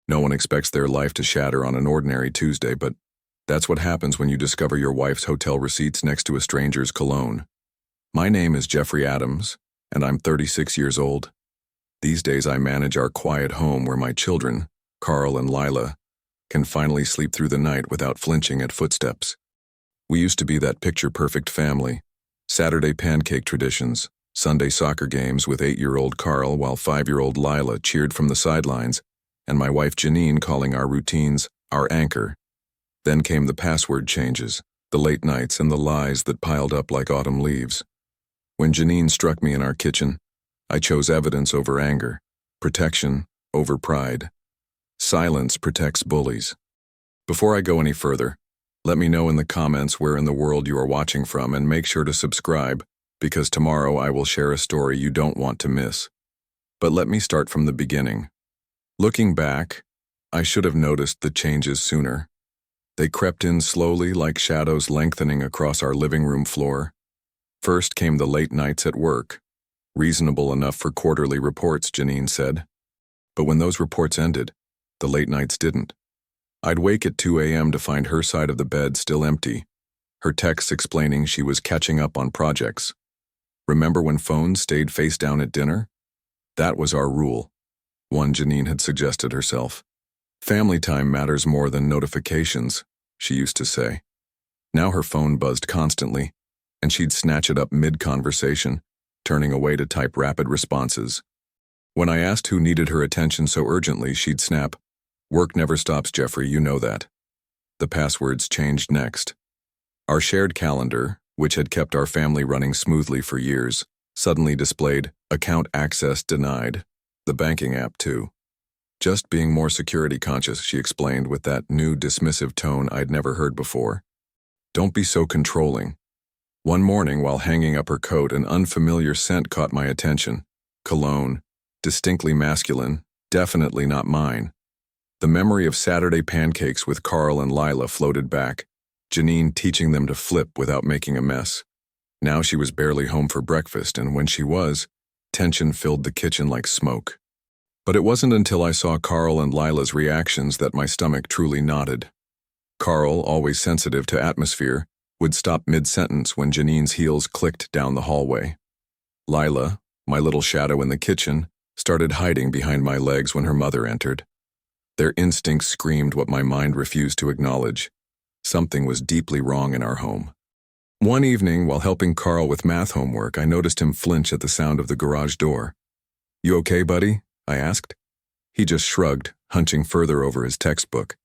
No one expects their life to shatter on an ordinary Tuesday, but that's what happens when you discover your wife's hotel receipts next to a stranger's cologne. My name is Jeffrey Adams, and I'm 36 years old. These days I manage our quiet home where my children, Carl and Lila, can finally sleep through the night without flinching at footsteps. We used to be that picture-perfect family. Saturday pancake traditions, Sunday soccer games with 8-year-old Carl while 5-year-old Lila cheered from the sidelines, and my wife Janine calling our routines our anchor. Then came the password changes, the late nights and the lies that piled up like autumn leaves. When Janine struck me in our kitchen, I chose evidence over anger, protection over pride. Silence protects bullies. Before I go any further, let me know in the comments where in the world you are watching from, and make sure to subscribe, because tomorrow I will share a story you don't want to miss. But let me start from the beginning. Looking back, I should have noticed the changes sooner. They crept in slowly like shadows lengthening across our living room floor. First came the late nights at work. Reasonable enough for quarterly reports, Janine said. But when those reports ended, the late nights didn't. I'd wake at 2 a.m. to find her side of the bed still empty, her texts explaining she was catching up on projects. Remember when phones stayed face down at dinner? That was our rule, one Janine had suggested herself. Family time matters more than notifications, she used to say. Now her phone buzzed constantly, and she'd snatch it up mid-conversation, turning away to type rapid responses. When I asked who needed her attention so urgently, she'd snap, "Work never stops, Jeffrey, you know that." The passwords changed next. Our shared calendar, which had kept our family running smoothly for years, suddenly displayed "Account access denied," the banking app too. Just being more security conscious, she explained with that new dismissive tone I'd never heard before. Don't be so controlling. One morning while hanging up her coat, an unfamiliar scent caught my attention. Cologne, distinctly masculine, definitely not mine. The memory of Saturday pancakes with Carl and Lila floated back, Janine teaching them to flip without making a mess. Now she was barely home for breakfast, and when she was, tension filled the kitchen like smoke. But it wasn't until I saw Carl and Lila's reactions that my stomach truly knotted. Carl, always sensitive to atmosphere, would stop mid-sentence when Janine's heels clicked down the hallway. Lila, my little shadow in the kitchen, started hiding behind my legs when her mother entered. Their instincts screamed what my mind refused to acknowledge. Something was deeply wrong in our home. One evening, while helping Carl with math homework, I noticed him flinch at the sound of the garage door. "You okay, buddy?" I asked. He just shrugged, hunching further over his textbook.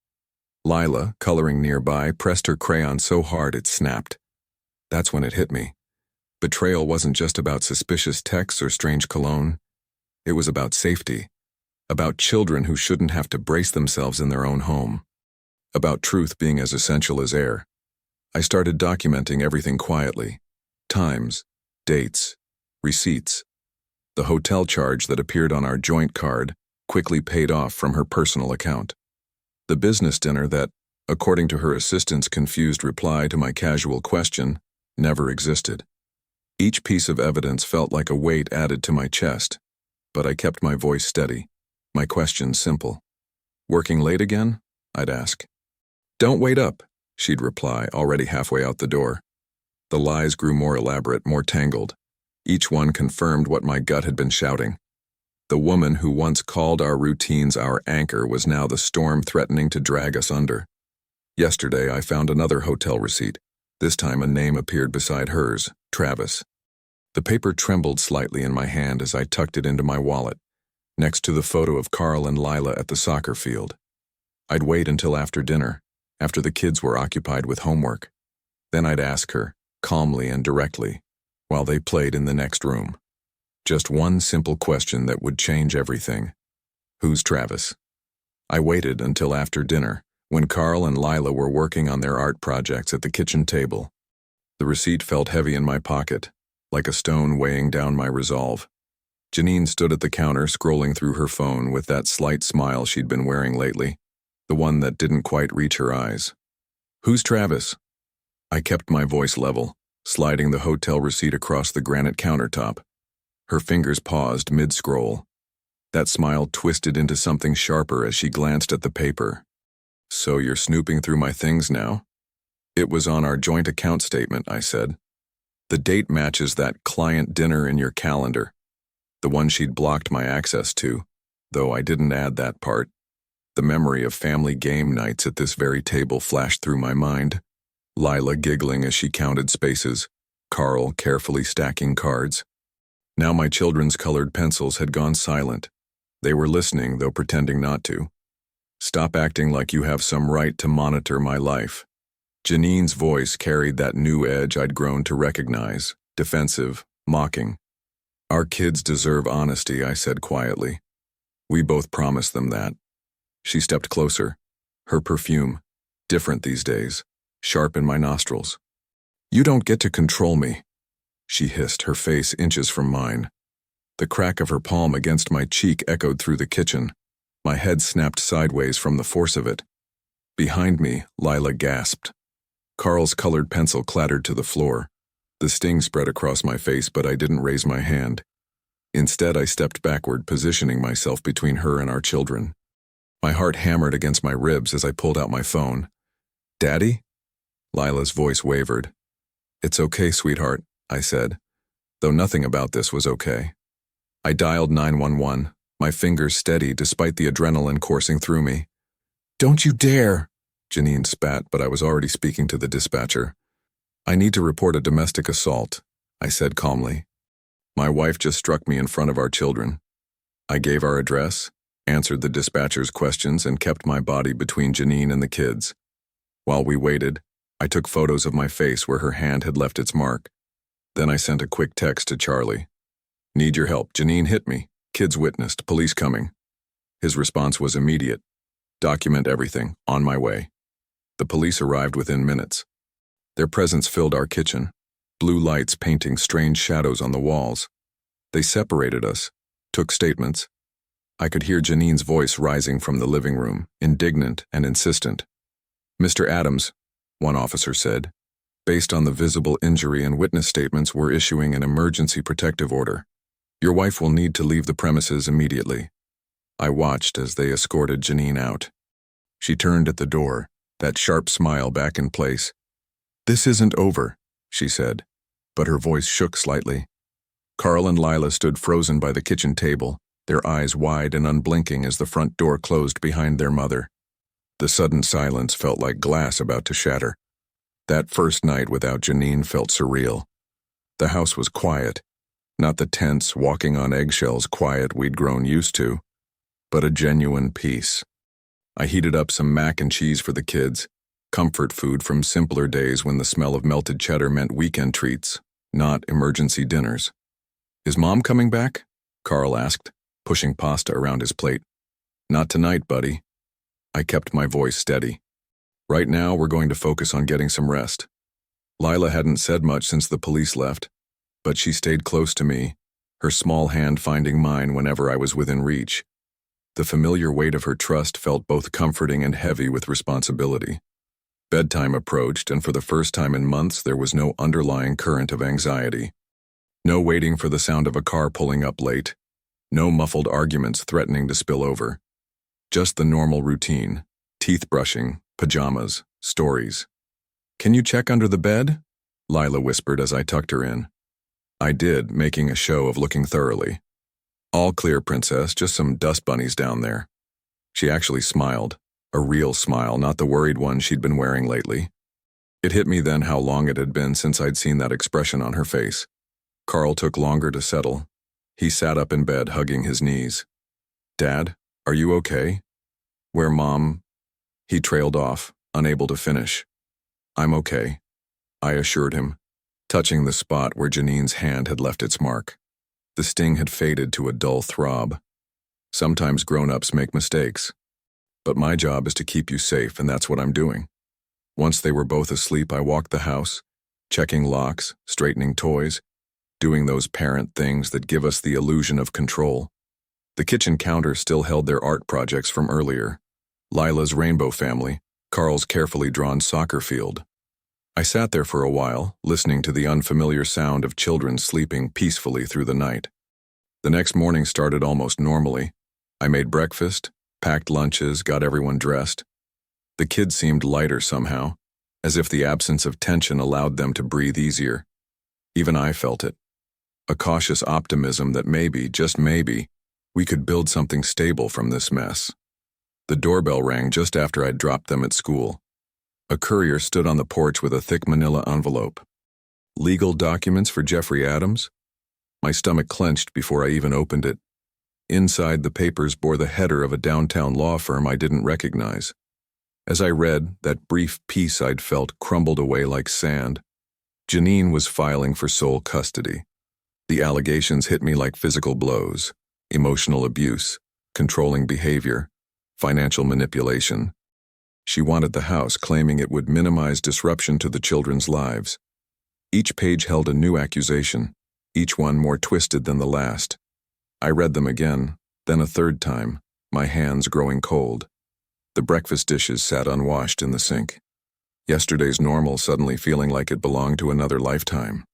Lila, coloring nearby, pressed her crayon so hard it snapped. That's when it hit me. Betrayal wasn't just about suspicious texts or strange cologne. It was about safety. About children who shouldn't have to brace themselves in their own home. About truth being as essential as air. I started documenting everything quietly. Times, dates, receipts. The hotel charge that appeared on our joint card quickly paid off from her personal account. The business dinner that, according to her assistant's confused reply to my casual question, never existed. Each piece of evidence felt like a weight added to my chest, but I kept my voice steady. My question simple. "Working late again?" I'd ask. "Don't wait up," she'd reply, already halfway out the door. The lies grew more elaborate, more tangled. Each one confirmed what my gut had been shouting. The woman who once called our routines our anchor was now the storm threatening to drag us under. Yesterday, I found another hotel receipt. This time a name appeared beside hers, Travis. The paper trembled slightly in my hand as I tucked it into my wallet, next to the photo of Carl and Lila at the soccer field. I'd wait until after dinner, after the kids were occupied with homework. Then I'd ask her, calmly and directly, while they played in the next room. Just one simple question that would change everything. Who's Travis? I waited until after dinner, when Carl and Lila were working on their art projects at the kitchen table. The receipt felt heavy in my pocket, like a stone weighing down my resolve. Janine stood at the counter scrolling through her phone with that slight smile she'd been wearing lately, the one that didn't quite reach her eyes. "Who's Travis?" I kept my voice level, sliding the hotel receipt across the granite countertop. Her fingers paused mid-scroll. That smile twisted into something sharper as she glanced at the paper. So you're snooping through my things now? It was on our joint account statement, I said. The date matches that client dinner in your calendar, the one she'd blocked my access to, though I didn't add that part. The memory of family game nights at this very table flashed through my mind. Lila giggling as she counted spaces, Carl carefully stacking cards. Now my children's colored pencils had gone silent. They were listening, though pretending not to. Stop acting like you have some right to monitor my life. Janine's voice carried that new edge I'd grown to recognize, defensive, mocking. Our kids deserve honesty, I said quietly. We both promised them that. She stepped closer. Her perfume, different these days, sharp in my nostrils. You don't get to control me, she hissed, her face inches from mine. The crack of her palm against my cheek echoed through the kitchen. My head snapped sideways from the force of it. Behind me, Lila gasped. Carl's colored pencil clattered to the floor. The sting spread across my face, but I didn't raise my hand. Instead, I stepped backward, positioning myself between her and our children. My heart hammered against my ribs as I pulled out my phone. Daddy? Lila's voice wavered. It's okay, sweetheart, I said, though nothing about this was okay. I dialed 911, my fingers steady despite the adrenaline coursing through me. Don't you dare! Janine spat, but I was already speaking to the dispatcher. I need to report a domestic assault, I said calmly. My wife just struck me in front of our children. I gave our address, answered the dispatcher's questions, and kept my body between Janine and the kids. While we waited, I took photos of my face where her hand had left its mark. Then I sent a quick text to Charlie. Need your help. Janine hit me. Kids witnessed. Police coming. His response was immediate. Document everything. On my way. The police arrived within minutes. Their presence filled our kitchen, blue lights painting strange shadows on the walls. They separated us, took statements. I could hear Janine's voice rising from the living room, indignant and insistent. Mr. Adams, one officer said, based on the visible injury and witness statements, we're issuing an emergency protective order. Your wife will need to leave the premises immediately. I watched as they escorted Janine out. She turned at the door, that sharp smile back in place. This isn't over, she said, but her voice shook slightly. Carl and Lila stood frozen by the kitchen table, their eyes wide and unblinking as the front door closed behind their mother. The sudden silence felt like glass about to shatter. That first night without Janine felt surreal. The house was quiet, not the tense, walking on eggshells quiet we'd grown used to, but a genuine peace. I heated up some mac and cheese for the kids, comfort food from simpler days when the smell of melted cheddar meant weekend treats, not emergency dinners. Is Mom coming back? Carl asked, pushing pasta around his plate. Not tonight, buddy. I kept my voice steady. Right now, we're going to focus on getting some rest. Lila hadn't said much since the police left, but she stayed close to me, her small hand finding mine whenever I was within reach. The familiar weight of her trust felt both comforting and heavy with responsibility. Bedtime approached, and for the first time in months, there was no underlying current of anxiety. No waiting for the sound of a car pulling up late. No muffled arguments threatening to spill over. Just the normal routine, teeth brushing, pajamas, stories. Can you check under the bed? Lila whispered as I tucked her in. I did, making a show of looking thoroughly. All clear, princess, just some dust bunnies down there. She actually smiled, a real smile, not the worried one she'd been wearing lately. It hit me then how long it had been since I'd seen that expression on her face. Carl took longer to settle. He sat up in bed, hugging his knees. Dad, are you okay? Where Mom? He trailed off, unable to finish. I'm okay, I assured him, touching the spot where Janine's hand had left its mark. The sting had faded to a dull throb. Sometimes grown-ups make mistakes. But my job is to keep you safe, and that's what I'm doing. Once they were both asleep, I walked the house, checking locks, straightening toys, doing those parent things that give us the illusion of control. The kitchen counter still held their art projects from earlier. Lila's rainbow family, Carl's carefully drawn soccer field. I sat there for a while, listening to the unfamiliar sound of children sleeping peacefully through the night. The next morning started almost normally, I made breakfast, packed lunches, got everyone dressed. The kids seemed lighter somehow, as if the absence of tension allowed them to breathe easier. Even I felt it. A cautious optimism that maybe, just maybe, we could build something stable from this mess. The doorbell rang just after I'd dropped them at school. A courier stood on the porch with a thick manila envelope. Legal documents for Jeffrey Adams? My stomach clenched before I even opened it. Inside, the papers bore the header of a downtown law firm I didn't recognize. As I read, that brief peace I'd felt crumbled away like sand. Janine was filing for sole custody. The allegations hit me like physical blows: emotional abuse, controlling behavior, financial manipulation. She wanted the house, claiming it would minimize disruption to the children's lives. Each page held a new accusation, each one more twisted than the last. I read them again, then a third time, my hands growing cold. The breakfast dishes sat unwashed in the sink. Yesterday's normal suddenly feeling like it belonged to another lifetime.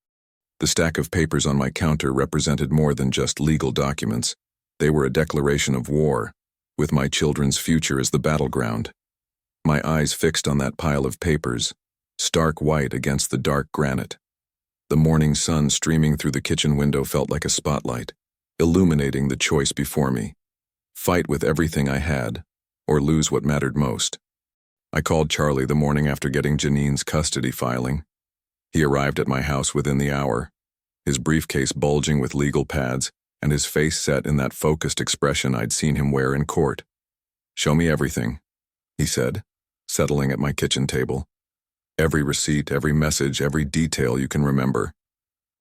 The stack of papers on my counter represented more than just legal documents. They were a declaration of war, with my children's future as the battleground. My eyes fixed on that pile of papers, stark white against the dark granite. The morning sun streaming through the kitchen window felt like a spotlight, illuminating the choice before me: fight with everything I had, or lose what mattered most. I called Charlie the morning after getting Janine's custody filing. He arrived at my house within the hour, his briefcase bulging with legal pads and his face set in that focused expression I'd seen him wear in court. "Show me everything," he said, settling at my kitchen table. "Every receipt, every message, every detail you can remember."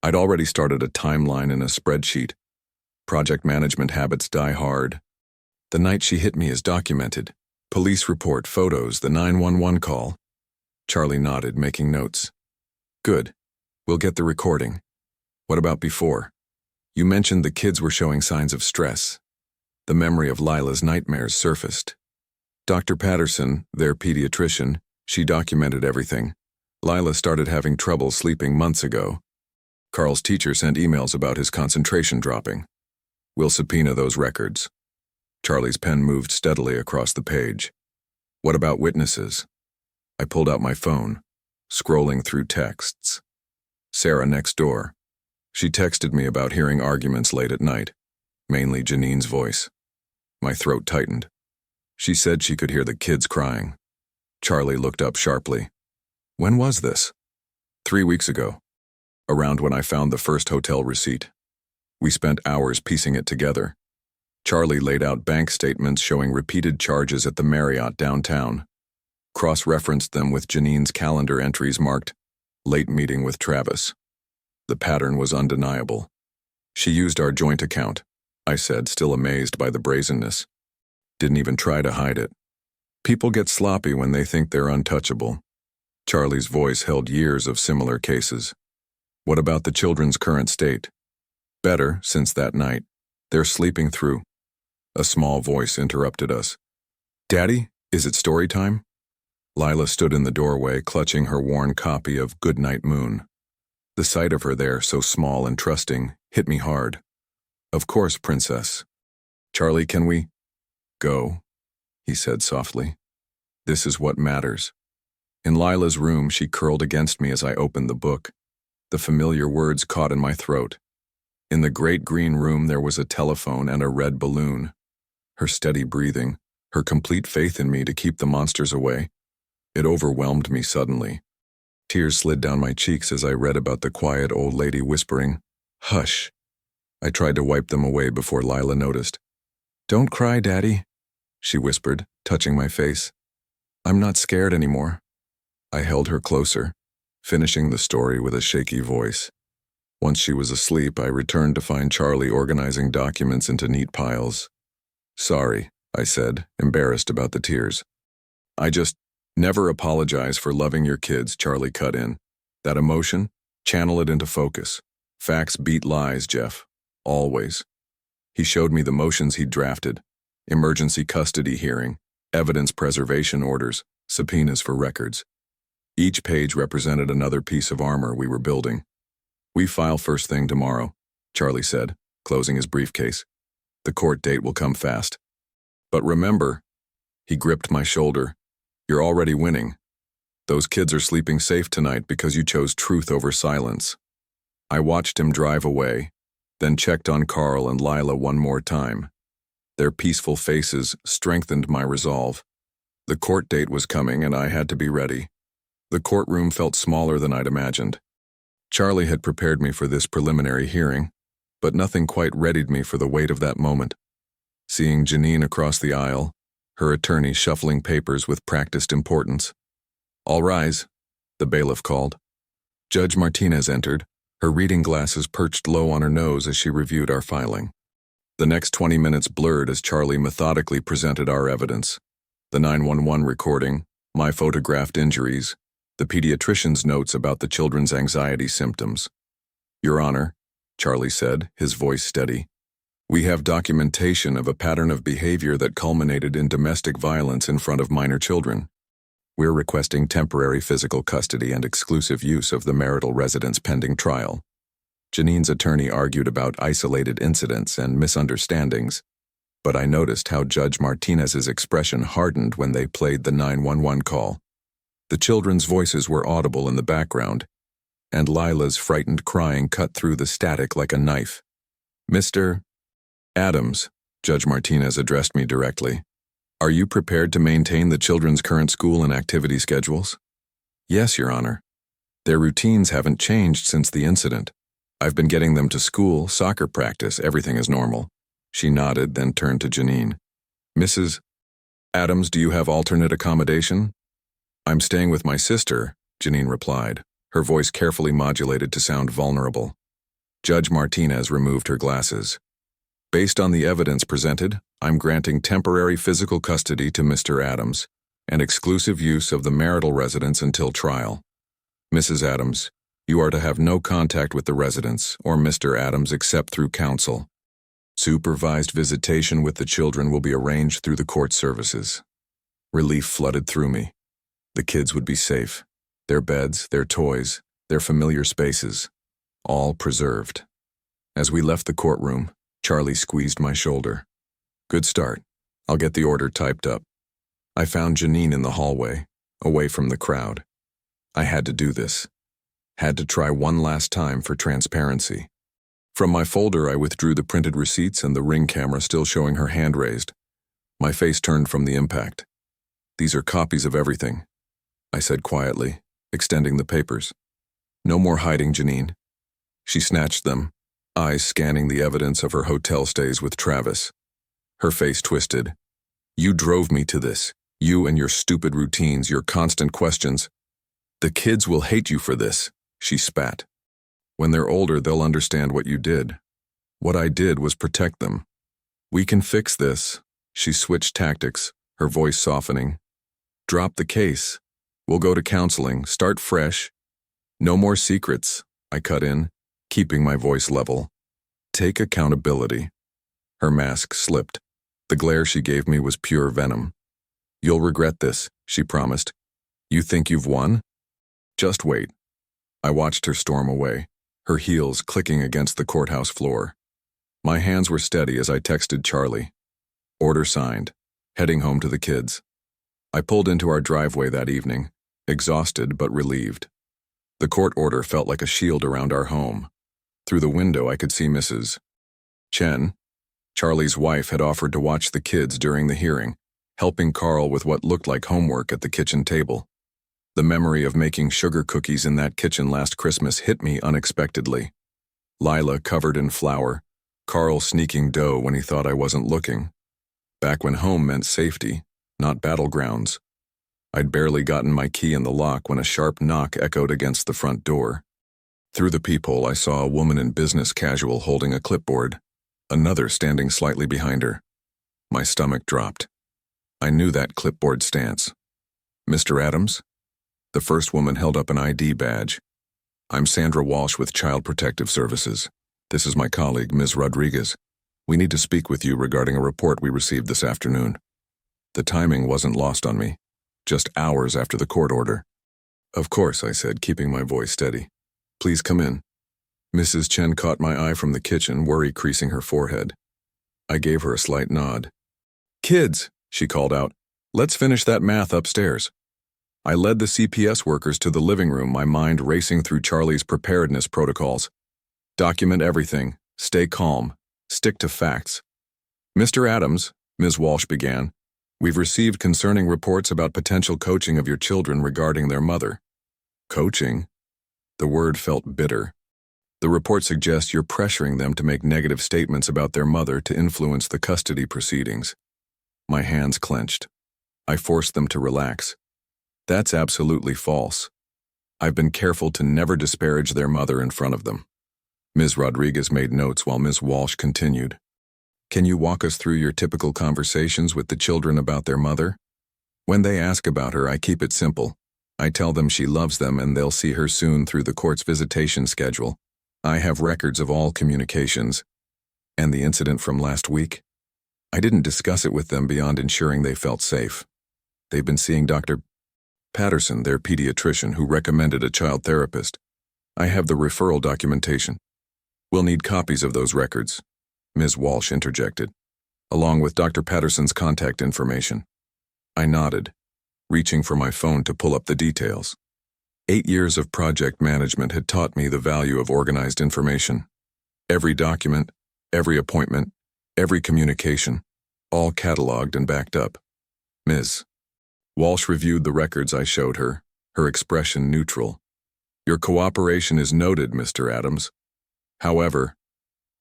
I'd already started a timeline in a spreadsheet. Project management habits die hard. The night she hit me is documented. Police report, photos, the 911 call. Charlie nodded, making notes. "Good. We'll get the recording. What about before? You mentioned the kids were showing signs of stress." The memory of Lila's nightmares surfaced. Dr. Patterson, their pediatrician, she documented everything. Lila started having trouble sleeping months ago. Carl's teacher sent emails about his concentration dropping. We'll subpoena those records. Charlie's pen moved steadily across the page. What about witnesses? I pulled out my phone, scrolling through texts. Sarah next door. She texted me about hearing arguments late at night, mainly Janine's voice. My throat tightened. She said she could hear the kids crying. Charlie looked up sharply. When was this? 3 weeks ago, around when I found the first hotel receipt. We spent hours piecing it together. Charlie laid out bank statements showing repeated charges at the Marriott downtown, cross-referenced them with Janine's calendar entries marked, "Late meeting with Travis." The pattern was undeniable. "She used our joint account," I said, still amazed by the brazenness. Didn't even try to hide it. People get sloppy when they think they're untouchable. Charlie's voice held years of similar cases. What about the children's current state? Better, since that night. They're sleeping through. A small voice interrupted us. "Daddy, is it story time?" Lila stood in the doorway, clutching her worn copy of Goodnight Moon. The sight of her there, so small and trusting, hit me hard. "Of course, Princess." "Charlie, can we—" "Go," he said softly. "This is what matters." In Lila's room, she curled against me as I opened the book. The familiar words caught in my throat. In the great green room, there was a telephone and a red balloon. Her steady breathing, her complete faith in me to keep the monsters away. It overwhelmed me suddenly. Tears slid down my cheeks as I read about the quiet old lady whispering, "Hush." I tried to wipe them away before Lila noticed. "Don't cry, Daddy," she whispered, touching my face. "I'm not scared anymore." I held her closer, finishing the story with a shaky voice. Once she was asleep, I returned to find Charlie organizing documents into neat piles. "Sorry," I said, embarrassed about the tears. Never apologize for loving your kids," Charlie cut in. "That emotion, channel it into focus. Facts beat lies, Jeff. Always." He showed me the motions he'd drafted: emergency custody hearing, evidence preservation orders, subpoenas for records. Each page represented another piece of armor we were building. "We file first thing tomorrow," Charlie said, closing his briefcase. "The court date will come fast. But remember, he gripped my shoulder, you're already winning. Those kids are sleeping safe tonight because you chose truth over silence. I watched him drive away, then checked on Carl and Lila one more time. Their peaceful faces strengthened my resolve. The court date was coming and I had to be ready. The courtroom felt smaller than I'd imagined. Charlie had prepared me for this preliminary hearing, but nothing quite readied me for the weight of that moment. Seeing Janine across the aisle, her attorney shuffling papers with practiced importance. "All rise," the bailiff called. Judge Martinez entered, her reading glasses perched low on her nose as she reviewed our filing. The next 20 minutes blurred as Charlie methodically presented our evidence. The 911 recording, my photographed injuries, the pediatrician's notes about the children's anxiety symptoms. "Your Honor," Charlie said, his voice steady, "we have documentation of a pattern of behavior that culminated in domestic violence in front of minor children. We're requesting temporary physical custody and exclusive use of the marital residence pending trial." Janine's attorney argued about isolated incidents and misunderstandings, but I noticed how Judge Martinez's expression hardened when they played the 911 call. The children's voices were audible in the background, and Lila's frightened crying cut through the static like a knife. "Mr. Adams," Judge Martinez addressed me directly, "are you prepared to maintain the children's current school and activity schedules?" "Yes, Your Honor. Their routines haven't changed since the incident. I've been getting them to school, soccer practice, everything is normal." She nodded, then turned to Janine. "Mrs. Adams, do you have alternate accommodation?" "I'm staying with my sister," Janine replied, her voice carefully modulated to sound vulnerable. Judge Martinez removed her glasses. "Based on the evidence presented, I'm granting temporary physical custody to Mr. Adams and exclusive use of the marital residence until trial. Mrs. Adams, you are to have no contact with the residents or Mr. Adams except through counsel. Supervised visitation with the children will be arranged through the court services." Relief flooded through me. The kids would be safe. Their beds, their toys, their familiar spaces, all preserved. As we left the courtroom, Charlie squeezed my shoulder. "Good start. I'll get the order typed up." I found Janine in the hallway, away from the crowd. I had to do this. Had to try one last time for transparency. From my folder, I withdrew the printed receipts and the Ring camera still showing her hand raised. My face turned from the impact. "These are copies of everything," I said quietly, extending the papers. "No more hiding, Janine." She snatched them, eyes scanning the evidence of her hotel stays with Travis. Her face twisted. "You drove me to this. You and your stupid routines, your constant questions. The kids will hate you for this," she spat. "When they're older, they'll understand what you did. What I did was protect them. We can fix this." She switched tactics, her voice softening. "Drop the case. We'll go to counseling, start fresh. No more secrets," I cut in, keeping my voice level. "Take accountability." Her mask slipped. The glare she gave me was pure venom. "You'll regret this," she promised. "You think you've won? Just wait." I watched her storm away, her heels clicking against the courthouse floor. My hands were steady as I texted Charlie. Order signed, heading home to the kids. I pulled into our driveway that evening, exhausted but relieved. The court order felt like a shield around our home. Through the window I could see Mrs. Chen. Charlie's wife had offered to watch the kids during the hearing, helping Carl with what looked like homework at the kitchen table. The memory of making sugar cookies in that kitchen last Christmas hit me unexpectedly. Lila covered in flour, Carl sneaking dough when he thought I wasn't looking. Back when home meant safety, not battlegrounds. I'd barely gotten my key in the lock when a sharp knock echoed against the front door. Through the peephole, I saw a woman in business casual holding a clipboard, another standing slightly behind her. My stomach dropped. I knew that clipboard stance. "Mr. Adams?" The first woman held up an ID badge. "I'm Sandra Walsh with Child Protective Services. This is my colleague, Ms. Rodriguez. We need to speak with you regarding a report we received this afternoon." The timing wasn't lost on me, just hours after the court order. "Of course," I said, keeping my voice steady. "Please come in." Mrs. Chen caught my eye from the kitchen, worry creasing her forehead. I gave her a slight nod. Kids, she called out, let's finish that math upstairs. I led the CPS workers to the living room, my mind racing through Charlie's preparedness protocols. Document everything, stay calm, stick to facts. Mr. Adams, Ms. Walsh began, we've received concerning reports about potential coaching of your children regarding their mother. Coaching? The word felt bitter. The report suggests you're pressuring them to make negative statements about their mother to influence the custody proceedings. My hands clenched. I forced them to relax. That's absolutely false. I've been careful to never disparage their mother in front of them. Ms. Rodriguez made notes while Ms. Walsh continued. Can you walk us through your typical conversations with the children about their mother? When they ask about her, I keep it simple. I tell them she loves them and they'll see her soon through the court's visitation schedule. I have records of all communications. And the incident from last week? I didn't discuss it with them beyond ensuring they felt safe. They've been seeing Dr. Patterson, their pediatrician, who recommended a child therapist. I have the referral documentation. We'll need copies of those records, Ms. Walsh interjected, along with Dr. Patterson's contact information. I nodded, reaching for my phone to pull up the details. 8 years of project management had taught me the value of organized information. Every document, every appointment, every communication, all cataloged and backed up. Ms. Walsh reviewed the records I showed her, her expression neutral. Your cooperation is noted, Mr. Adams. However,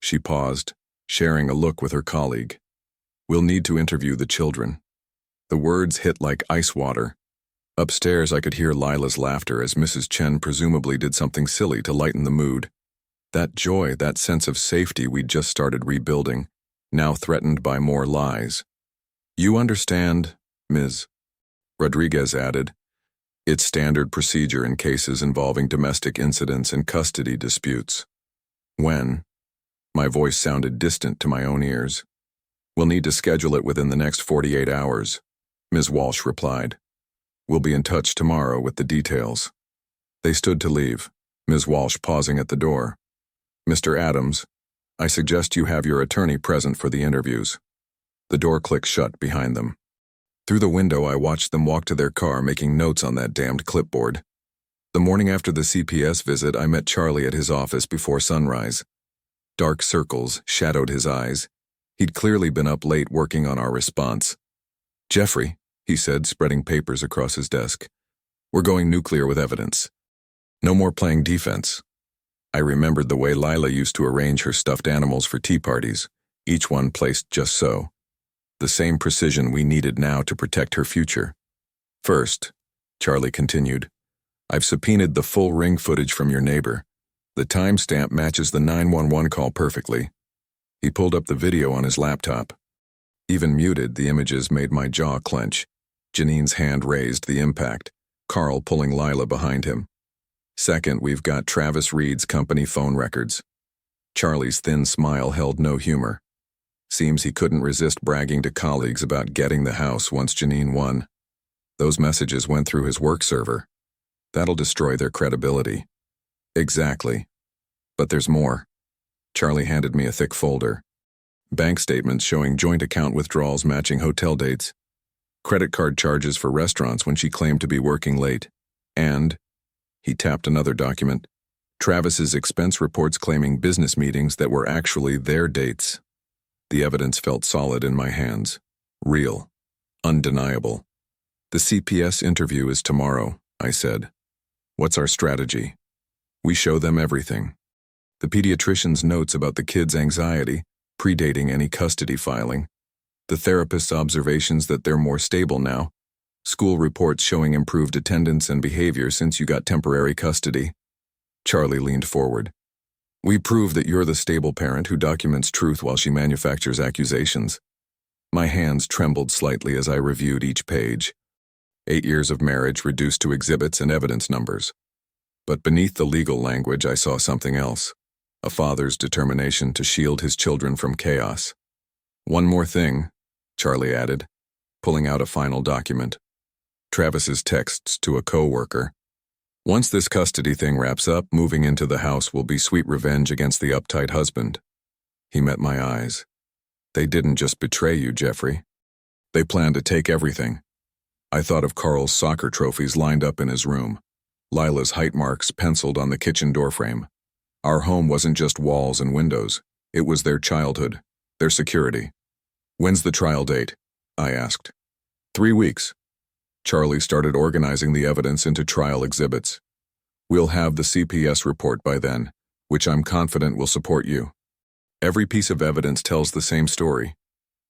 she paused, sharing a look with her colleague. We'll need to interview the children. The words hit like ice water. Upstairs, I could hear Lila's laughter as Mrs. Chen presumably did something silly to lighten the mood. That joy, that sense of safety we'd just started rebuilding, now threatened by more lies. You understand, Ms. Rodriguez added. It's standard procedure in cases involving domestic incidents and custody disputes. When? My voice sounded distant to my own ears. We'll need to schedule it within the next 48 hours, Ms. Walsh replied. We'll be in touch tomorrow with the details. They stood to leave, Ms. Walsh pausing at the door. Mr. Adams, I suggest you have your attorney present for the interviews. The door clicked shut behind them. Through the window, I watched them walk to their car, making notes on that damned clipboard. The morning after the CPS visit, I met Charlie at his office before sunrise. Dark circles shadowed his eyes. He'd clearly been up late working on our response. Jeffrey, he said, spreading papers across his desk. We're going nuclear with evidence. No more playing defense. I remembered the way Lila used to arrange her stuffed animals for tea parties, each one placed just so. The same precision we needed now to protect her future. First, Charlie continued, I've subpoenaed the full ring footage from your neighbor. The timestamp matches the 911 call perfectly. He pulled up the video on his laptop. Even muted, the images made my jaw clench. Janine's hand raised the impact, Carl pulling Lila behind him. Second, we've got Travis Reed's company phone records. Charlie's thin smile held no humor. Seems he couldn't resist bragging to colleagues about getting the house once Janine won. Those messages went through his work server. That'll destroy their credibility. Exactly. But there's more. Charlie handed me a thick folder. Bank statements showing joint account withdrawals matching hotel dates. Credit card charges for restaurants when she claimed to be working late. And, he tapped another document, Travis's expense reports claiming business meetings that were actually their dates. The evidence felt solid in my hands. Real. Undeniable. The CPS interview is tomorrow, I said. What's our strategy? We show them everything. The pediatrician's notes about the kids' anxiety, predating any custody filing. The therapist's observations that they're more stable now. School reports showing improved attendance and behavior since you got temporary custody. Charlie leaned forward. We prove that you're the stable parent who documents truth while she manufactures accusations. My hands trembled slightly as I reviewed each page. 8 years of marriage reduced to exhibits and evidence numbers. But beneath the legal language, I saw something else. A father's determination to shield his children from chaos. One more thing, Charlie added, pulling out a final document. Travis's texts to a co-worker. Once this custody thing wraps up, moving into the house will be sweet revenge against the uptight husband. He met my eyes. They didn't just betray you, Jeffrey. They plan to take everything. I thought of Carl's soccer trophies lined up in his room, Lila's height marks penciled on the kitchen doorframe. Our home wasn't just walls and windows. It was their childhood, their security. When's the trial date? I asked. 3 weeks. Charlie started organizing the evidence into trial exhibits. We'll have the CPS report by then, which I'm confident will support you. Every piece of evidence tells the same story.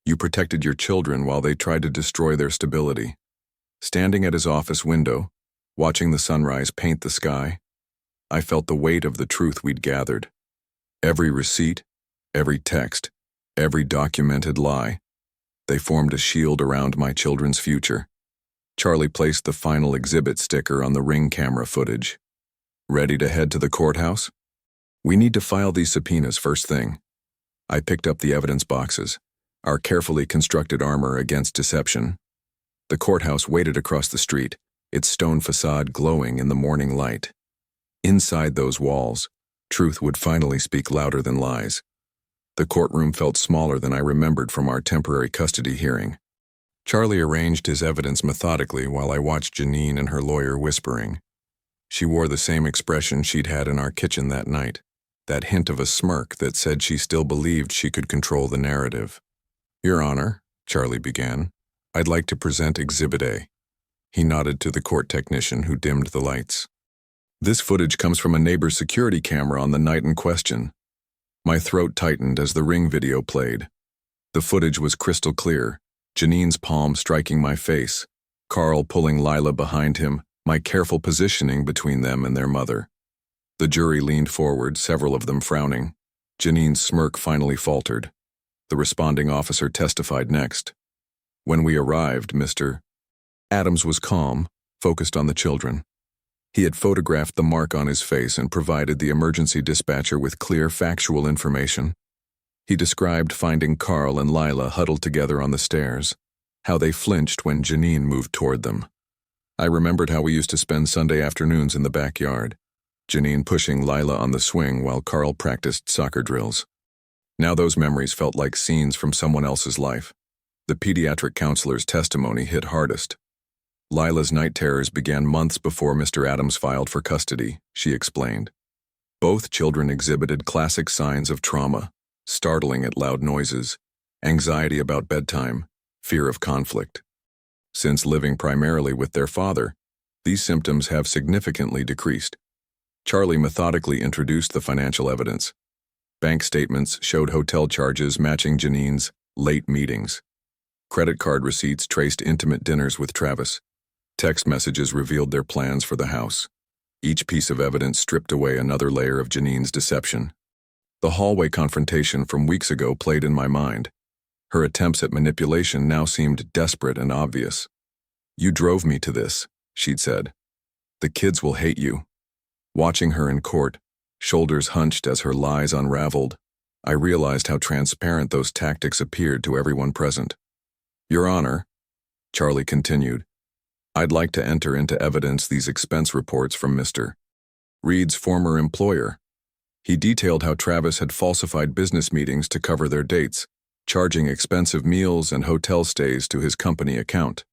You protected your children while they tried to destroy their stability. Standing at his office window, watching the sunrise paint the sky, I felt the weight of the truth we'd gathered. Every receipt, every text, every documented lie, they formed a shield around my children's future. Charlie placed the final exhibit sticker on the Ring camera footage. Ready to head to the courthouse? We need to file these subpoenas first thing. I picked up the evidence boxes, our carefully constructed armor against deception. The courthouse waited across the street, its stone facade glowing in the morning light. Inside those walls, truth would finally speak louder than lies. The courtroom felt smaller than I remembered from our temporary custody hearing. Charlie arranged his evidence methodically while I watched Janine and her lawyer whispering. She wore the same expression she'd had in our kitchen that night, that hint of a smirk that said she still believed she could control the narrative. Your Honor, Charlie began, I'd like to present Exhibit A. He nodded to the court technician who dimmed the lights. This footage comes from a neighbor's security camera on the night in question. My throat tightened as the Ring video played. The footage was crystal clear, Janine's palm striking my face, Carl pulling Lila behind him, my careful positioning between them and their mother. The jury leaned forward, several of them frowning. Janine's smirk finally faltered. The responding officer testified next. When we arrived, Mr. Adams was calm, focused on the children. He had photographed the mark on his face and provided the emergency dispatcher with clear, factual information. He described finding Carl and Lila huddled together on the stairs, how they flinched when Janine moved toward them. I remembered how we used to spend Sunday afternoons in the backyard, Janine pushing Lila on the swing while Carl practiced soccer drills. Now those memories felt like scenes from someone else's life. The pediatric counselor's testimony hit hardest. Lila's night terrors began months before Mr. Adams filed for custody, she explained. Both children exhibited classic signs of trauma, startling at loud noises, anxiety about bedtime, fear of conflict. Since living primarily with their father, these symptoms have significantly decreased. Charlie methodically introduced the financial evidence. Bank statements showed hotel charges matching Janine's late meetings. Credit card receipts traced intimate dinners with Travis. Text messages revealed their plans for the house. Each piece of evidence stripped away another layer of Janine's deception. The hallway confrontation from weeks ago played in my mind. Her attempts at manipulation now seemed desperate and obvious. You drove me to this, she'd said. The kids will hate you. Watching her in court, shoulders hunched as her lies unraveled, I realized how transparent those tactics appeared to everyone present. Your Honor, Charlie continued, I'd like to enter into evidence these expense reports from Mr. Reed's former employer. He detailed how Travis had falsified business meetings to cover their dates, charging expensive meals and hotel stays to his company account.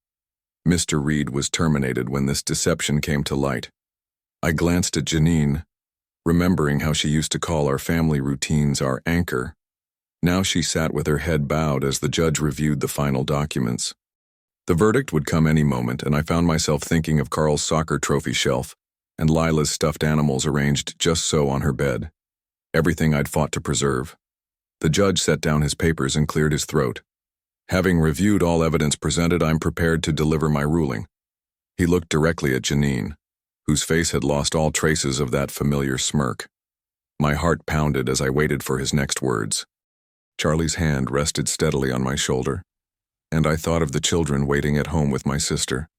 Mr. Reed was terminated when this deception came to light. I glanced at Janine, remembering how she used to call our family routines our anchor. Now she sat with her head bowed as the judge reviewed the final documents. The verdict would come any moment, and I found myself thinking of Carl's soccer trophy shelf and Lila's stuffed animals arranged just so on her bed. Everything I'd fought to preserve. The judge set down his papers and cleared his throat. Having reviewed all evidence presented, I'm prepared to deliver my ruling. He looked directly at Janine, whose face had lost all traces of that familiar smirk. My heart pounded as I waited for his next words. Charlie's hand rested steadily on my shoulder, and I thought of the children waiting at home with my sister,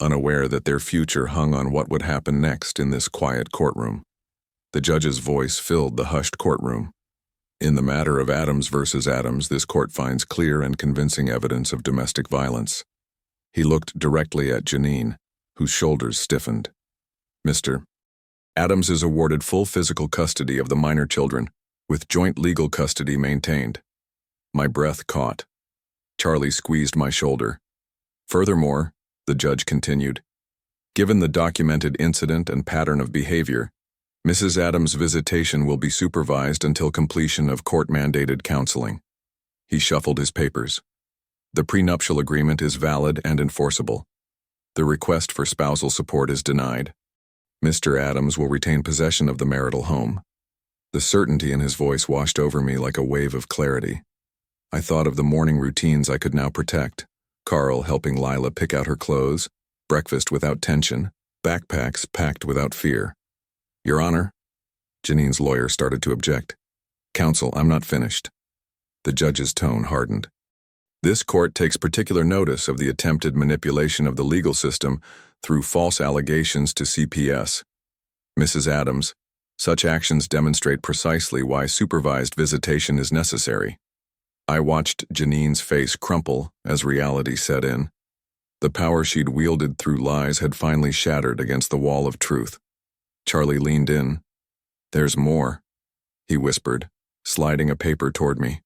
unaware that their future hung on what would happen next in this quiet courtroom. The judge's voice filled the hushed courtroom. In the matter of Adams versus Adams, this court finds clear and convincing evidence of domestic violence. He looked directly at Janine, whose shoulders stiffened. Mr. Adams is awarded full physical custody of the minor children, with joint legal custody maintained. My breath caught. Charlie squeezed my shoulder. Furthermore, the judge continued, given the documented incident and pattern of behavior, Mrs. Adams' visitation will be supervised until completion of court-mandated counseling. He shuffled his papers. The prenuptial agreement is valid and enforceable. The request for spousal support is denied. Mr. Adams will retain possession of the marital home. The certainty in his voice washed over me like a wave of clarity. I thought of the morning routines I could now protect. Carl helping Lila pick out her clothes, breakfast without tension, backpacks packed without fear. Your Honor, Janine's lawyer started to object. Counsel, I'm not finished. The judge's tone hardened. This court takes particular notice of the attempted manipulation of the legal system through false allegations to CPS. Mrs. Adams, such actions demonstrate precisely why supervised visitation is necessary. I watched Janine's face crumple as reality set in. The power she'd wielded through lies had finally shattered against the wall of truth. Charlie leaned in. There's more, he whispered, sliding a paper toward me.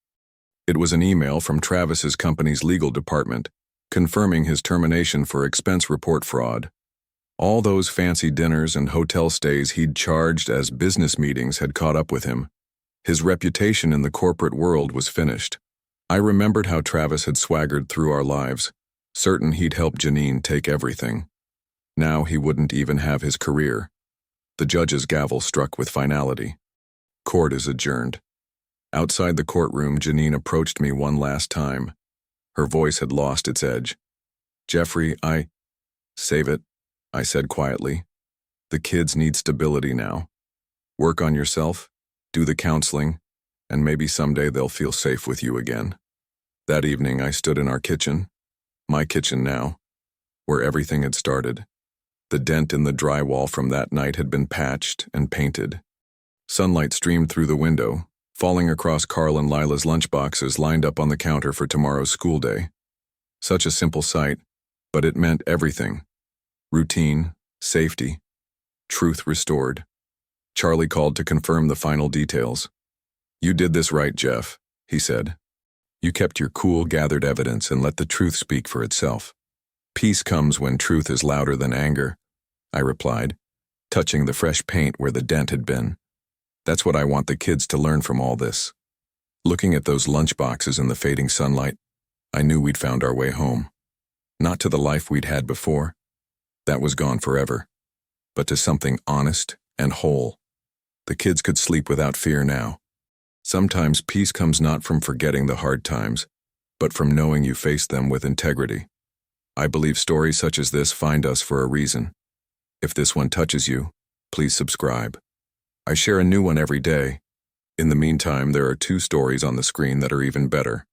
It was an email from Travis's company's legal department, confirming his termination for expense report fraud. All those fancy dinners and hotel stays he'd charged as business meetings had caught up with him. His reputation in the corporate world was finished. I remembered how Travis had swaggered through our lives, certain he'd help Janine take everything. Now he wouldn't even have his career. The judge's gavel struck with finality. Court is adjourned. Outside the courtroom, Janine approached me one last time. Her voice had lost its edge. Jeffrey, Save it, I said quietly. The kids need stability now. Work on yourself, do the counseling, and maybe someday they'll feel safe with you again. That evening, I stood in our kitchen, my kitchen now, where everything had started. The dent in the drywall from that night had been patched and painted. Sunlight streamed through the window, falling across Carl and Lila's lunchboxes lined up on the counter for tomorrow's school day. Such a simple sight, but it meant everything. Routine, safety, truth restored. Charlie called to confirm the final details. You did this right, Jeff, he said. You kept your cool, gathered evidence and let the truth speak for itself. Peace comes when truth is louder than anger, I replied, touching the fresh paint where the dent had been. That's what I want the kids to learn from all this. Looking at those lunchboxes in the fading sunlight, I knew we'd found our way home. Not to the life we'd had before. That was gone forever. But to something honest and whole. The kids could sleep without fear now. Sometimes peace comes not from forgetting the hard times, but from knowing you faced them with integrity. I believe stories such as this find us for a reason. If this one touches you, please subscribe. I share a new one every day. In the meantime, there are 2 stories on the screen that are even better.